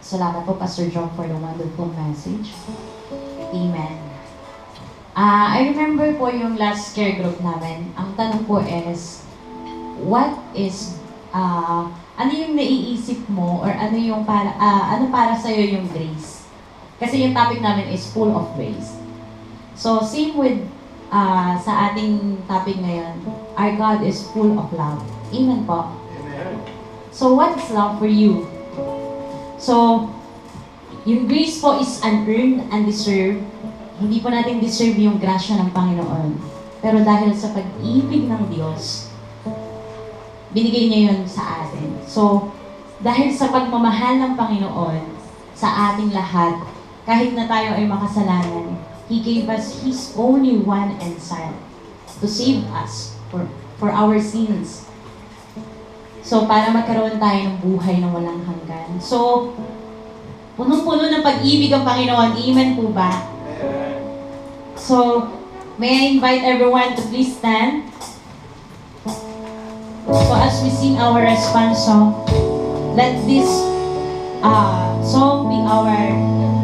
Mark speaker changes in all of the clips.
Speaker 1: Salamat po, Pastor John, for the wonderful message. Amen. I remember po yung last care group namin. Ang tanong po is, ano yung naiisip mo or ano para sa iyo yung grace? Kasi yung topic namin is full of grace. So same with sa ating topic ngayon, our God is full of love. Amen po.
Speaker 2: Amen.
Speaker 1: So what is love for you? So yung grace po is unearned, undeserved. Hindi po natin deserve yung grasya ng Panginoon. Pero dahil sa pag-ibig ng Diyos, binigay niya yun sa atin. So, dahil sa pagmamahal ng Panginoon sa ating lahat, kahit na tayo ay makasalanan, He gave us His only one and Son to save us for our sins. So, para magkaroon tayo ng buhay na walang hanggan. So, punong-puno ng pag-ibig ang Panginoon. Amen po ba? So, may I invite everyone to please stand. So as we sing our response song, let this song be our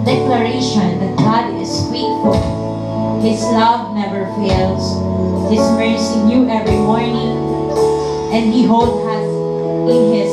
Speaker 1: declaration that God is faithful. His love never fails. His mercy new every morning. And He holds us in His